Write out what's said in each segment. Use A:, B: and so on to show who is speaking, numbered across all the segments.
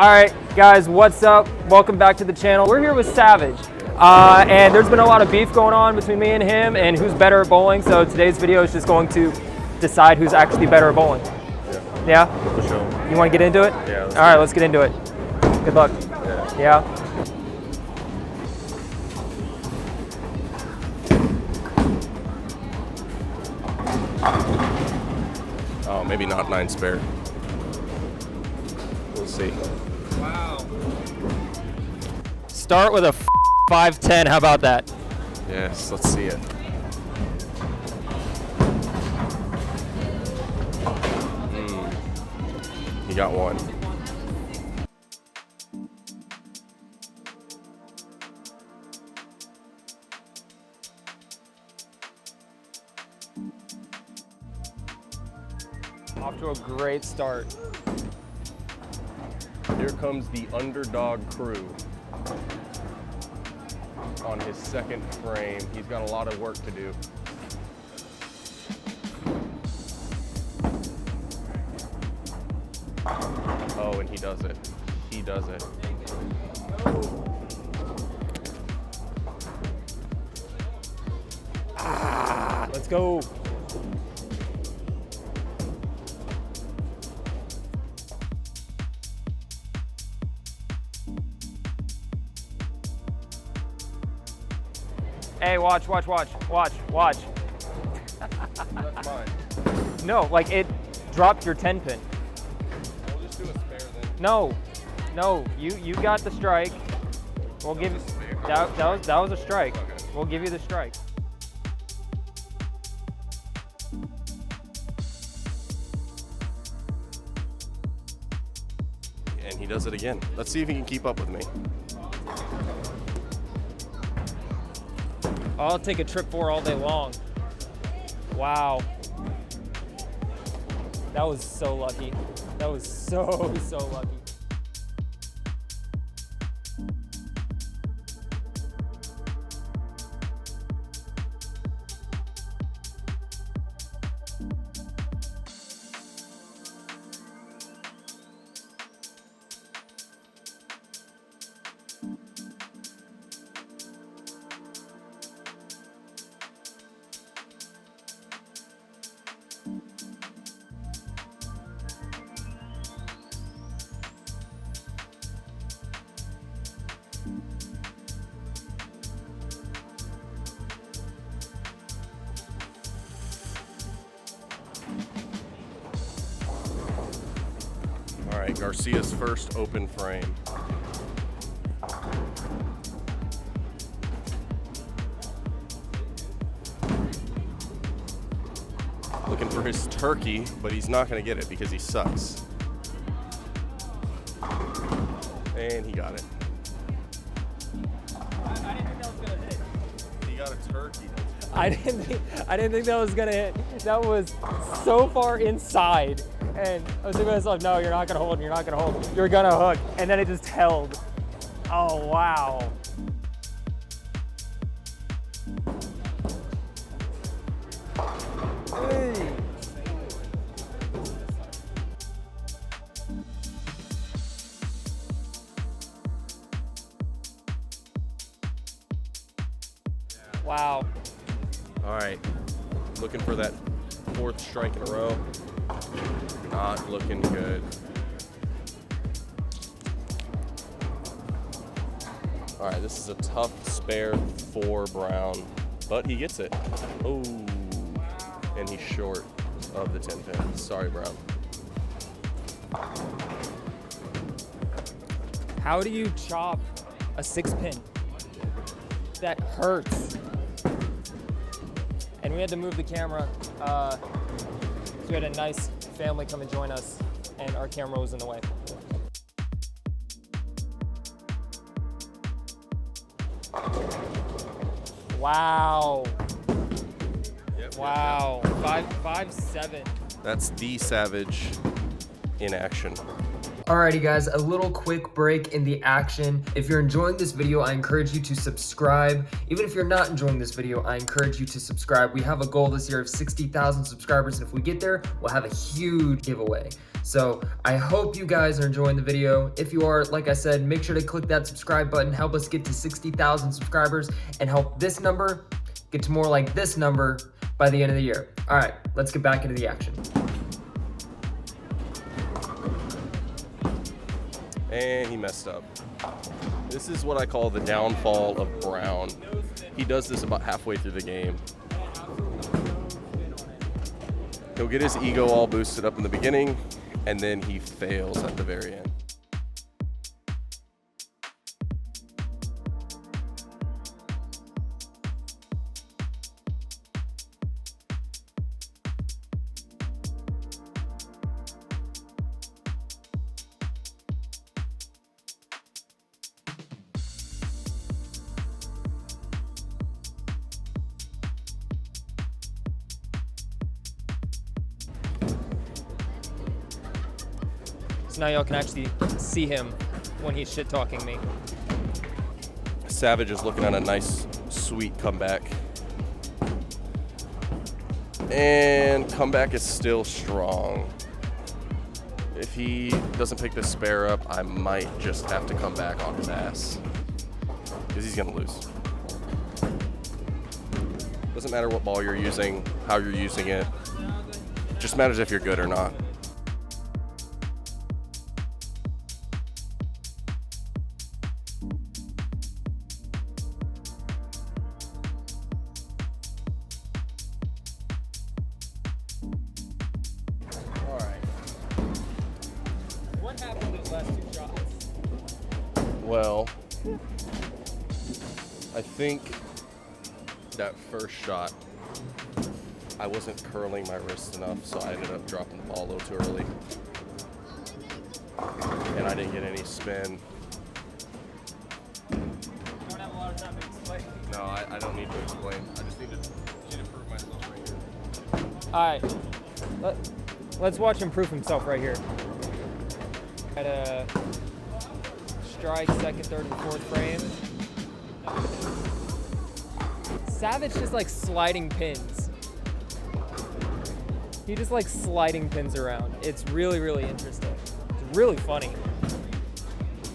A: All right, guys, what's up? Welcome back to the channel. We're here with Savage, and there's been a lot of beef going on between me and him and who's better at bowling, so today's video is just going to decide who's actually better at bowling.
B: Yeah.
A: Yeah?
B: For sure.
A: You want to get into it?
B: Yeah.
A: All right, let's get into it. Good luck. Yeah?
B: Oh, maybe not 9 spare. We'll see.
A: Wow. Start with a 5-10. How about that?
B: Yes, let's see it. You got one.
A: Off to a great start.
B: Here comes the underdog crew on his second frame. He's got a lot of work to do. Oh, and he does it. He does it.
A: Let's go. Hey, watch.
B: That's mine.
A: No, like it dropped your 10 pin.
B: We'll just do a spare then.
A: No, you got the strike. We'll give you, that was a strike.
B: Okay.
A: We'll give you the strike.
B: And he does it again. Let's see if he can keep up with me.
A: I'll take a trip 4 all day long. Wow. That was so lucky. That was so lucky.
B: All right, Garcia's first open frame. Looking for his turkey, but he's not going to get it because he sucks. And he got it.
A: I didn't think that was gonna hit.
B: He got a turkey.
A: I didn't think that was gonna hit. That was so far inside. And I was thinking to myself, no, you're not gonna hold, You're gonna hook. And then it just held. Oh, wow. Hey. Wow.
B: All right, looking for that 4th strike in a row. Not looking good. All right, this is a tough spare 4 brown, but he gets it. Oh, and he's short of the 10 pin. Sorry, Brown.
A: How do you chop a 6 pin? That hurts. And we had to move the camera. So we had a nice family come and join us, and our camera was in the way. Wow. Wow. 5-7.
B: That's the Savage in action.
C: Alrighty guys, a little quick break in the action. If you're enjoying this video, I encourage you to subscribe. Even if you're not enjoying this video, I encourage you to subscribe. We have a goal this year of 60,000 subscribers, and if we get there, we'll have a huge giveaway. So I hope you guys are enjoying the video. If you are, like I said, make sure to click that subscribe button, help us get to 60,000 subscribers, and help this number get to more like this number by the end of the year. All right, let's get back into the action.
B: And he messed up. This is what I call the downfall of Brown. He does this about halfway through the game. He'll get his ego all boosted up in the beginning, and then he fails at the very end.
A: So now y'all can actually see him when he's shit talking me.
B: Savage is looking at a nice, sweet comeback. And comeback is still strong. If he doesn't pick this spare up, I might just have to come back on his ass. Because he's gonna lose. Doesn't matter what ball you're using, how you're using it. Just matters if you're good or not.
A: What happened those last 2 shots?
B: Well, I think that first shot, I wasn't curling my wrist enough, so I ended up dropping the ball a little too early. And I didn't get any spin.
A: I don't have a lot of time to explain.
B: No, I don't need to explain. I just need to prove myself right here.
A: All right, let's watch him prove himself right here. At a strike, second, third, and fourth frame. Savage just like sliding pins. He just like sliding pins around. It's really, really interesting. It's really funny,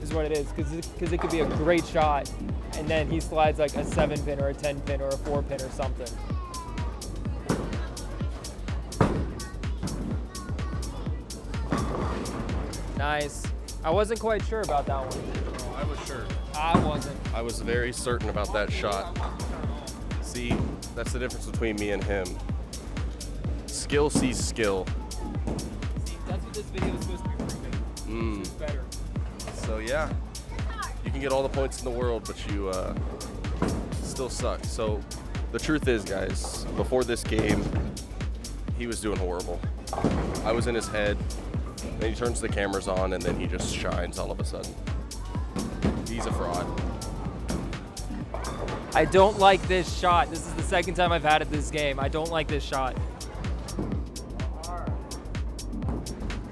A: is what it is, because it could be a great shot, and then he slides like a 7-pin or a 10-pin or a 4-pin or something. Nice. I wasn't quite sure about that one.
B: Oh, I was sure.
A: I wasn't.
B: I was very certain about that shot. See, that's the difference between me and him. Skill sees skill.
A: See, that's what this video is supposed to be proving. It's better.
B: So yeah, you can get all the points in the world, but you still suck. So the truth is, guys, before this game, he was doing horrible. I was in his head. Then he turns the cameras on, and then he just shines all of a sudden. He's a fraud.
A: I don't like this shot. This is the second time I've had it this game. I don't like this shot.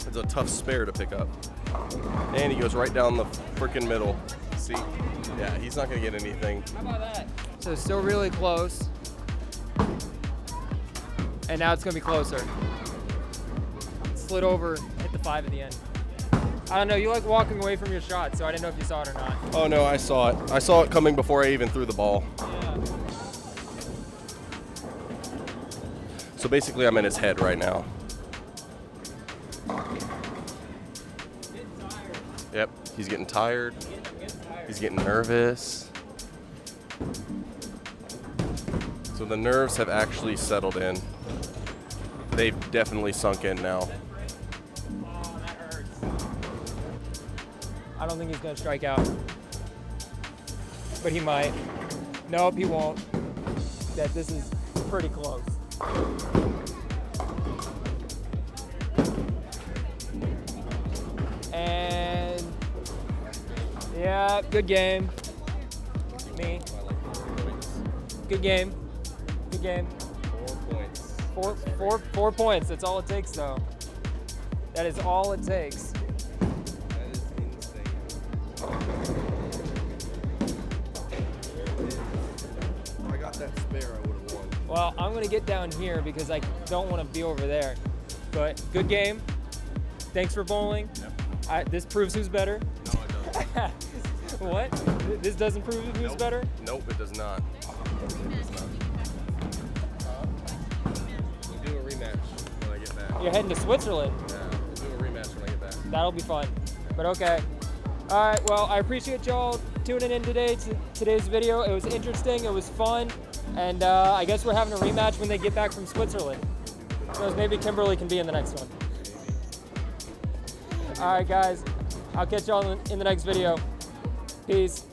B: It's a tough spare to pick up. And he goes right down the freaking middle. See? Yeah, he's not going to get anything.
A: How about that? So still really close. And now it's going to be closer. Slid over, hit the 5 at the end. I don't know, you like walking away from your shot, so I didn't know if you saw it or not.
B: Oh no, I saw it. I saw it coming before I even threw the ball.
A: Yeah.
B: So basically I'm in his head right now. Yep, he's getting tired. He's getting nervous. So the nerves have actually settled in. They've definitely sunk in now.
A: Oh, that hurts. I don't think he's going to strike out. But he might. Nope, he won't. This is pretty close. And yeah, good game. Me. Good game. Good game.
B: 4 points.
A: 4 points. That's all it takes, though. That is all it takes.
B: That is insane. If I got that spare, I would have won.
A: Well, I'm going to get down here because I don't want to be over there. But good game. thanks for bowling.
B: Yep.
A: This proves who's better.
B: No, it doesn't.
A: What? This doesn't prove who's
B: Nope.
A: better?
B: Nope, it does not. It does not. We'll do a rematch when I get back.
A: You're heading to Switzerland.
B: Yeah, we'll do a rematch when I get back.
A: That'll be fun. But okay. All right. Well, I appreciate y'all tuning in today to today's video. It was interesting. It was fun. And I guess we're having a rematch when they get back from Switzerland. So maybe Kimberly can be in the next one. All right, guys. I'll catch y'all in the next video. Peace.